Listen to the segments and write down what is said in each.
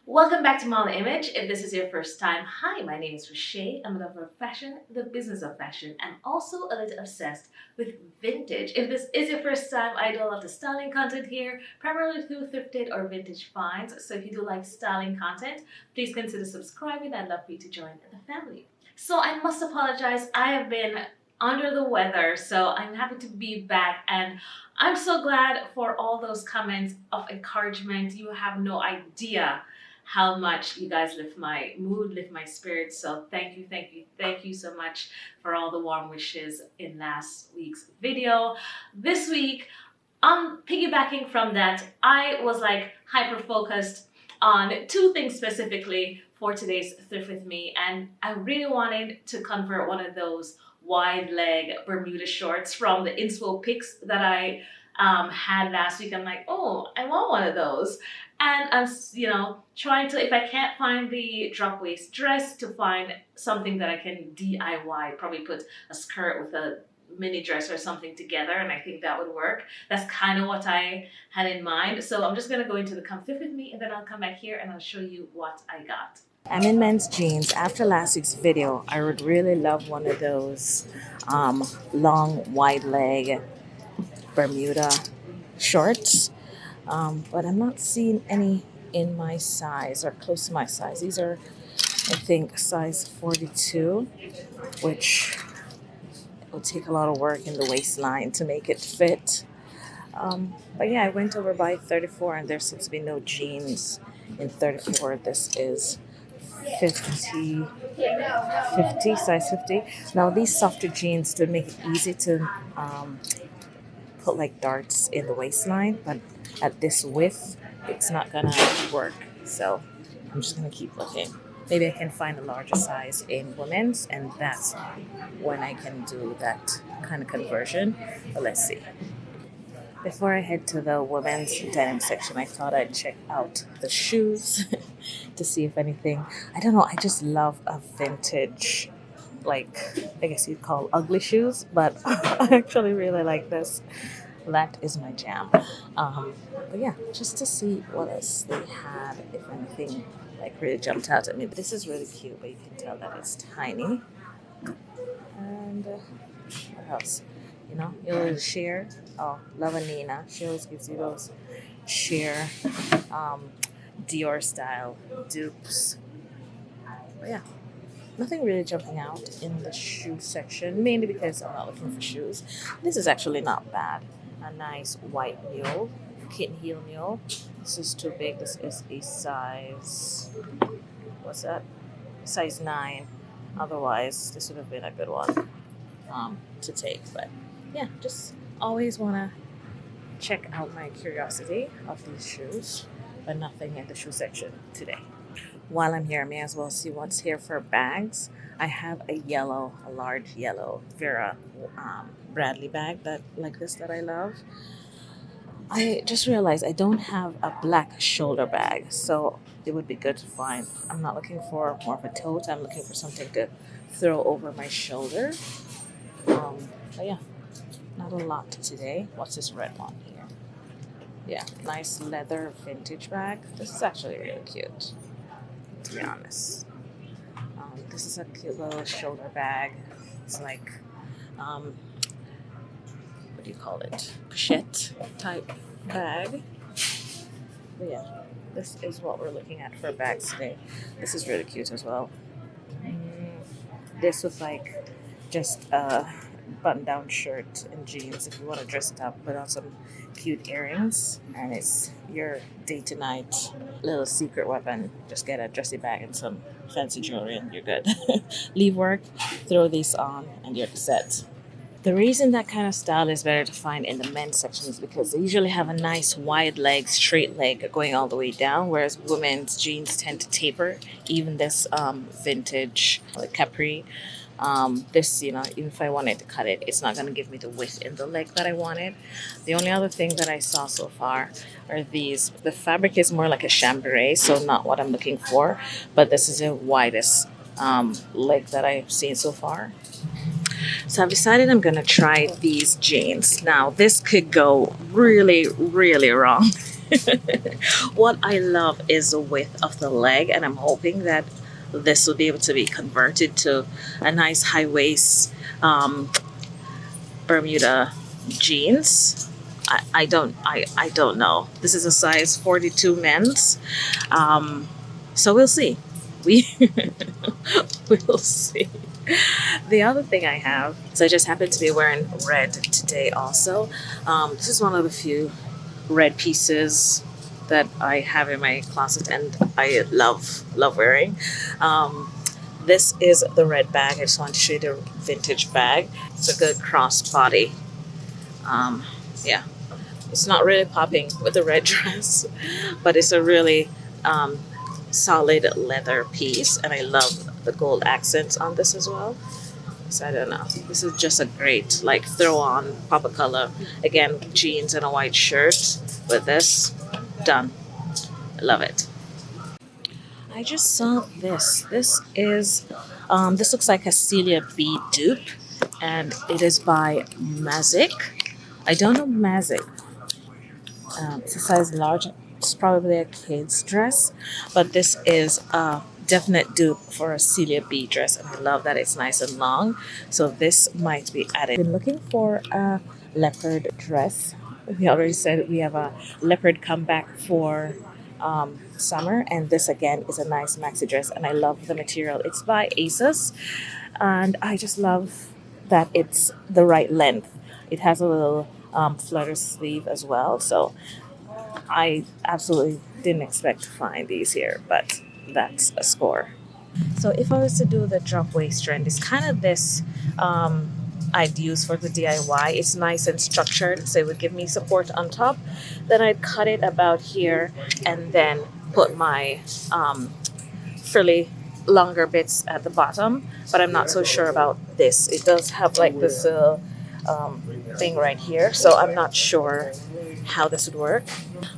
Welcome back to Mom Image. If this is your first time, hi, my name is Rashay. I'm a lover of fashion, the business of fashion, and also a little obsessed with vintage. If this is your first time, I do a lot of styling content here, primarily through thrifted or vintage finds. So if you do like styling content, please consider subscribing. I'd love for you to join the family. So I must apologize. I have been under the weather, so I'm happy to be back, and I'm so glad for all those comments of encouragement. You have no idea how much you guys lift my mood, lift my spirits. So thank you so much for all the warm wishes in last week's video. This week, piggybacking from that, I was like hyper focused on two things specifically for today's Thrift with Me, and I really wanted to convert one of those wide leg Bermuda shorts from the inspo pics that I had last week. I'm like, oh, I want one of those. And I'm, trying to, if I can't find the drop waist dress, to find something that I can DIY, probably put a skirt with a mini dress or something together, and I think that would work. That's kind of what I had in mind. So I'm just going to go into the Come Fit With Me, and then I'll come back here and I'll show you what I got. I'm in men's jeans. After last week's video, I would really love one of those long, wide leg Bermuda shorts, but I'm not seeing any in my size or close to my size. These are, I think, size 42, which will take a lot of work in the waistline to make it fit. But yeah, I went over by 34, and there seems to be no jeans in 34. This is 50, 50, size 50. Now, these softer jeans do make it easy to put like darts in the waistline, but at this width, it's not gonna work. So I'm just gonna keep looking. Maybe I can find a larger size in women's, and that's when I can do that kind of conversion. But let's see. Before I head to the women's denim section, I thought I'd check out the shoes to see if anything. I don't know, I just love a vintage, like, I guess you'd call ugly shoes, but I actually really like this. That is my jam. But yeah, just to see what else they had, if anything like really jumped out at me. But this is really cute, but you can tell that it's tiny. And what else? Your little sheer. Oh, love Nina. She always gives you those sheer Dior style dupes. But yeah, nothing really jumping out in the shoe section, mainly because I'm not looking for shoes. This is actually not bad. A nice white mule, kitten heel mule. This is too big. This is a size, what's that? Size 9. Otherwise, this would have been a good one to take. But yeah, just always want to check out my curiosity of these shoes, but nothing in the shoe section today. While I'm here, I may as well see what's here for bags. I have a large yellow Vera Bradley bag like this that I love. I just realized I don't have a black shoulder bag, so it would be good to find. I'm not looking for more of a tote. I'm looking for something to throw over my shoulder. But yeah, not a lot today. What's this red one here? Yeah, nice leather vintage bag. This is actually really cute, to be honest. This is a cute little shoulder bag. It's like, what do you call it? Pochette type bag. But yeah, this is what we're looking at for bags today. This is really cute as well. This with like just a button-down shirt and jeans. If you want to dress it up, put on some cute earrings, and it's your day-to-night little secret weapon. Just get a dressy bag and some fancy jewelry, and you're good. Leave work, throw these on, and you're set. The reason that kind of style is better to find in the men's section is because they usually have a nice wide leg, straight leg going all the way down, whereas women's jeans tend to taper. Even this vintage like capri, this, even if I wanted to cut it, it's not going to give me the width in the leg that I wanted. The only other thing that I saw so far are these. The fabric is more like a chambray, so not what I'm looking for, but this is the widest leg that I've seen so far. So I've decided I'm gonna try these jeans. Now this could go really, really wrong. What I love is the width of the leg, and I'm hoping that this will be able to be converted to a nice high waist Bermuda jeans. I don't know. This is a size 42 men's. So we'll see. We we'll see. The other thing I have, so I just happen to be wearing red today also. This is one of the few red pieces that I have in my closet and I love wearing. This is the red bag. I just want to show you the vintage bag. It's a good crossbody. Um, yeah, it's not really popping with the red dress, but it's a really um, solid leather piece, and I love the gold accents on this as well. So I don't know. This is just a great like throw on pop of color. Again, jeans and a white shirt with this. Done. I love it. I just saw this. This looks like a CELIA B dupe, and it is by Mazik. I don't know Mazik. It's a size large. It's probably a kid's dress, but this is a definite dupe for a Celia B dress, and I love that it's nice and long. So this might be added. Been looking for a leopard dress. We already said we have a leopard comeback for summer, and this again is a nice maxi dress, and I love the material. It's by ASOS, and I just love that it's the right length. It has a little flutter sleeve as well, so I absolutely didn't expect to find these here, but that's a score. So if I was to do the drop waist trend, it's kind of this I'd use for the DIY. It's nice and structured, so it would give me support on top. Then I'd cut it about here and then put my frilly longer bits at the bottom, but I'm not so sure about this. It does have like this thing right here, so I'm not sure how this would work.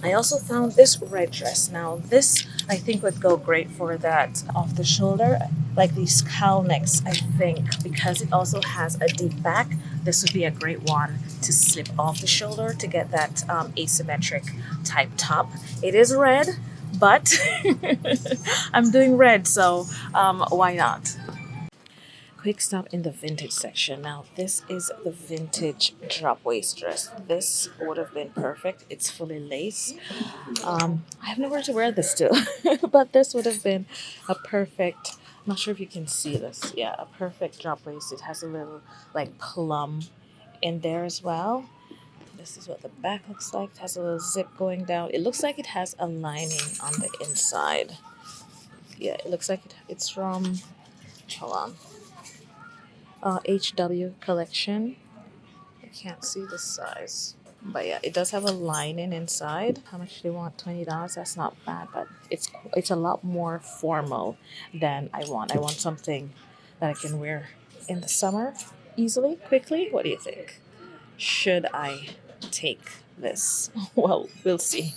I also found this red dress. Now this I think would go great for that off the shoulder, like these cowl necks. I think because it also has a deep back, this would be a great one to slip off the shoulder to get that asymmetric type top. It is red, but I'm doing red, so why not? Quick stop in the vintage section. Now, this is the vintage drop waist dress. This would have been perfect. It's fully lace. I have nowhere to wear this to, but this would have been a perfect. I'm not sure if you can see this. Yeah, a perfect drop waist. It has a little like plum in there as well. This is what the back looks like. It has a little zip going down. It looks like it has a lining on the inside. Yeah, it looks like it's from. Hold on. HW collection. I can't see the size, but yeah, it does have a lining inside. How much do you want? $20. That's not bad, but it's a lot more formal than I want. I want something that I can wear in the summer easily, quickly. What do you think? Should I take this? Well, we'll see.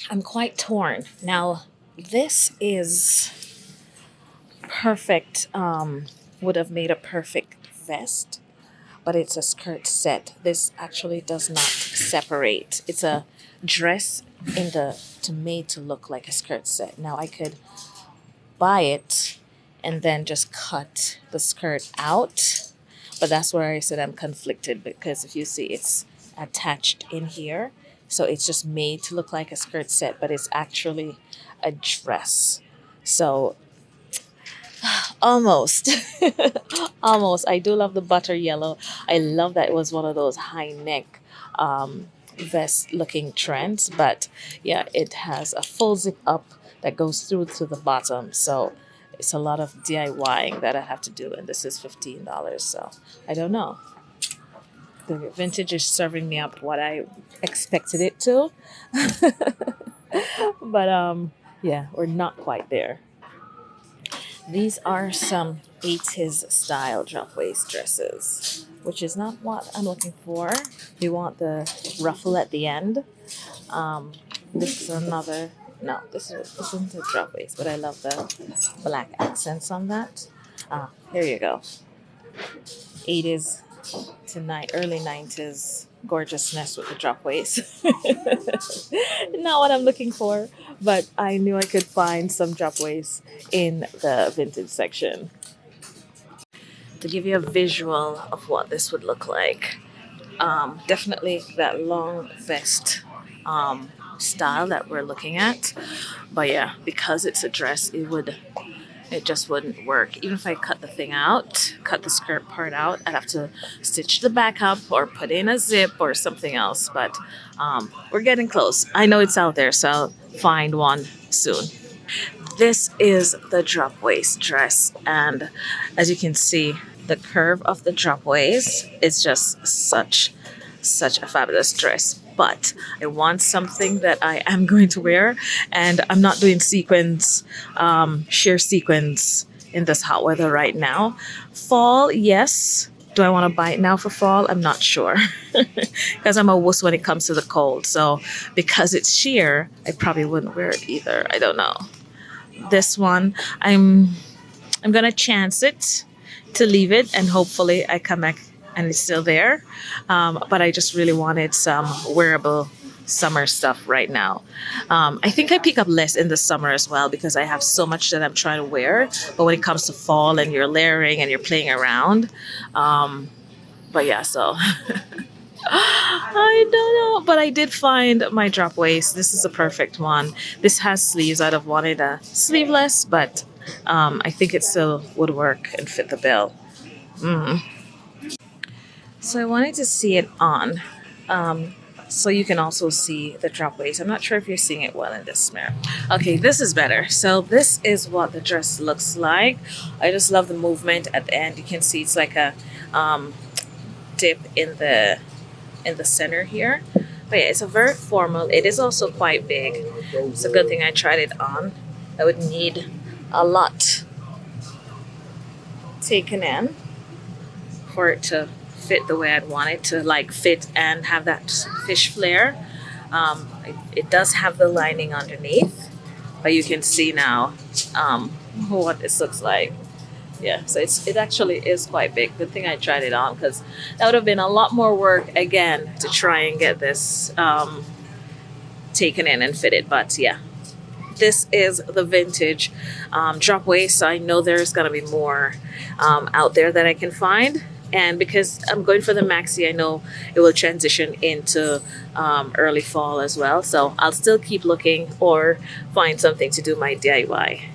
I'm quite torn. Now, this is perfect. Would have made a perfect vest, but it's a skirt set. This actually does not separate. It's a dress made to look like a skirt set. Now I could buy it and then just cut the skirt out, but that's where I said I'm conflicted, because if you see, it's attached in here, so it's just made to look like a skirt set, but it's actually a dress. So almost. Almost. I do love the butter yellow. I love that it was one of those high neck vest looking trends, but yeah, it has a full zip up that goes through to the bottom, so it's a lot of DIYing that I have to do, and this is $15, so I don't know. The vintage is serving me up what I expected it to. But yeah, we're not quite there. These are some 80s style drop waist dresses, which is not what I'm looking for. You want the ruffle at the end. This is another. No, this isn't a drop waist, but I love the black accents on that. Here you go. 80s to early 90s gorgeousness with the drop waist. Not what I'm looking for, but I knew I could find some drop waist in the vintage section. To give you a visual of what this would look like, definitely that long vest style that we're looking at. But yeah, because it's a dress, it just wouldn't work. Even if I cut the thing out, cut the skirt part out, I'd have to stitch the back up or put in a zip or something else. But we're getting close. I know it's out there, so I'll find one soon. This is the drop waist dress, and as you can see, the curve of the drop waist is just such a fabulous dress. But I want something that I am going to wear, and I'm not doing sequins, sheer sequins in this hot weather right now. Fall, yes. Do I want to buy it now for fall? I'm not sure, because I'm a wuss when it comes to the cold. So because it's sheer, I probably wouldn't wear it either. I don't know. This one, I'm gonna chance it to leave it, and hopefully I come back and it's still there. But I just really wanted some wearable summer stuff right now. I think I pick up less in the summer as well because I have so much that I'm trying to wear. But when it comes to fall and you're layering and you're playing around, but yeah, so I don't know. But I did find my drop waist. This is a perfect one. This has sleeves. I'd have wanted a sleeveless, but I think it still would work and fit the bill. So I wanted to see it on, so you can also see the drop waist. I'm not sure if you're seeing it well in this mirror. Okay, this is better. So this is what the dress looks like. I just love the movement at the end. You can see it's like a dip in the center here. But yeah, it's a very formal. It is also quite big. It's a good thing I tried it on. I would need a lot taken in for it to fit the way I'd want it to, like, fit and have that fish flare. It does have the lining underneath, but you can see now what this looks like. Yeah, so it actually is quite big. Good thing I tried it on, because that would have been a lot more work again to try and get this taken in and fitted. But yeah, this is the vintage drop waist. So I know there's gonna be more out there that I can find. And because I'm going for the maxi, I know it will transition into early fall as well. So I'll still keep looking or find something to do my DIY.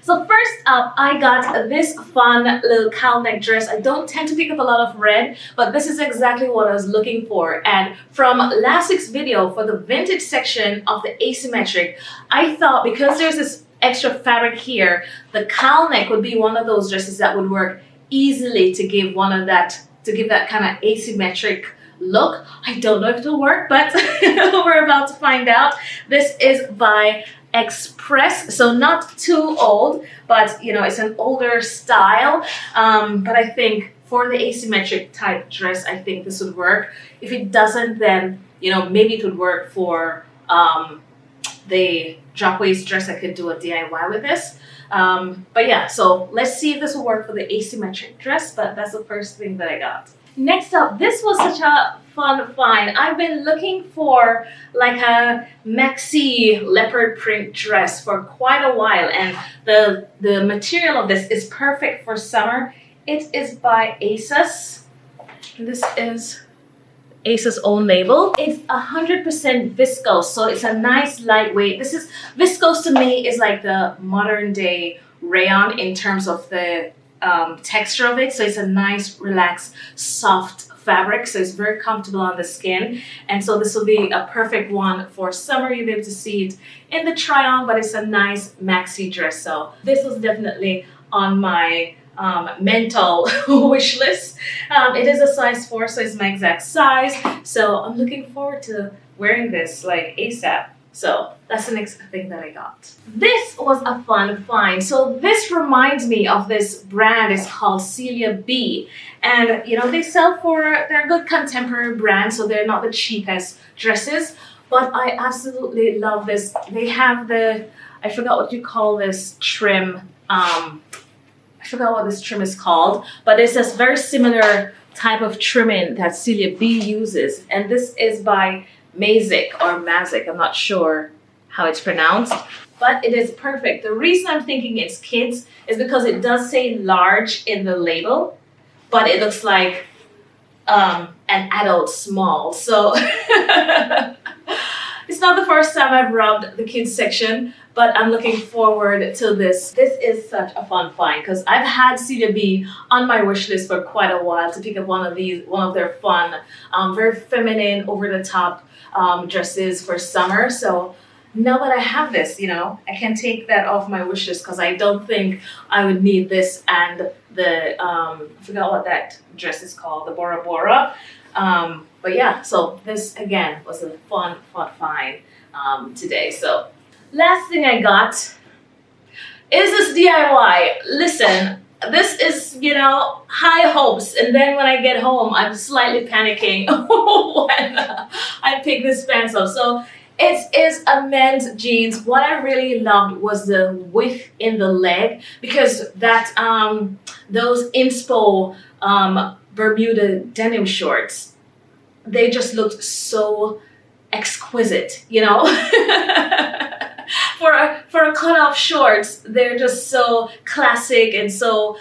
So first up, I got this fun little cowl neck dress. I don't tend to pick up a lot of red, but this is exactly what I was looking for. And from last week's video for the vintage section of the asymmetric, I thought because there's this extra fabric here, the cowl neck would be one of those dresses that would work easily to give that kind of asymmetric look. I don't know if it'll work, but we're about to find out. This is by Express, so not too old, but you know, it's an older style. But I think for the asymmetric type dress, I think this would work. If it doesn't, then you know, maybe it would work for the drop waist dress. I could do a DIY with this. But yeah, so let's see if this will work for the asymmetric dress, but that's the first thing that I got. Next up, this was such a fun find. I've been looking for like a maxi leopard print dress for quite a while, and the material of this is perfect for summer. It is by ASOS. This is ASOS own label. It's 100% viscose, so it's a nice lightweight. This is viscose to me is like the modern day rayon in terms of the texture of it. So it's a nice, relaxed, soft fabric. So it's very comfortable on the skin. And so this will be a perfect one for summer. You'll be able to see it in the try on, but it's a nice maxi dress. So this was definitely on my mental wish list. It is a size 4, so it's my exact size. So I'm looking forward to wearing this like ASAP. So that's the next thing that I got. This was a fun find. So this reminds me of this brand. It's called CELIA B. And you know, they're a good contemporary brand, so they're not the cheapest dresses. But I absolutely love this. They have I forgot what you call this trim. I forgot what this trim is called, but it's this very similar type of trimming that CELIA B uses. And this is by Mazik or Mazik, I'm not sure how it's pronounced, but it is perfect. The reason I'm thinking it's kids is because it does say large in the label, but it looks like an adult small. So it's not the first time I've robbed the kids section, but I'm looking forward to this. This is such a fun find because I've had CELIA B on my wish list for quite a while to pick up one of their fun, very feminine, over the top dresses for summer. So now that I have this, you know, I can take that off my wish list because I don't think I would need this and the, I forgot what that dress is called, the Bora Bora. But yeah, so this again was a fun find today. So last thing I got is this DIY. Listen, this is, you know, high hopes, and then when I get home, I'm slightly panicking when I pick this pants up. So it is a men's jeans. What I really loved was the width in the leg, because that those inspo Bermuda denim shorts, they just looked so exquisite, you know. For a cut-off shorts, they're just so classic and so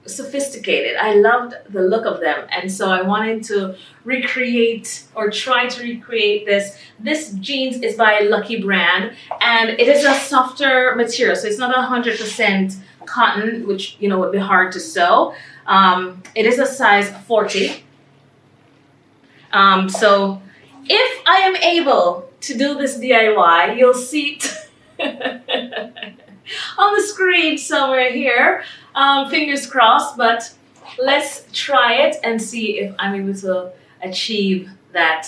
sophisticated. I loved the look of them, and so I wanted to recreate or try to recreate this. This jeans is by Lucky Brand, and it is a softer material, so it's not 100% cotton, which, you know, would be hard to sew. It is a size 40. So if I am able to do this DIY, you'll see it on the screen somewhere here. Fingers crossed, but let's try it and see if I'm able to achieve that,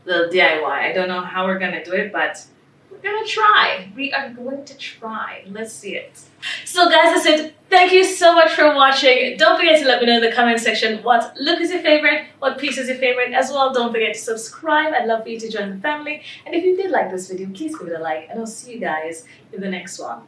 the DIY. I don't know how we're gonna do it, but we're gonna try. We are going to try. Let's see it. So guys, that's it. Thank you so much for watching. Don't forget to let me know in the comment section what look is your favorite, what piece is your favorite as well. Don't forget to subscribe. I'd love for you to join the family. And if you did like this video, please give it a like, and I'll see you guys in the next one.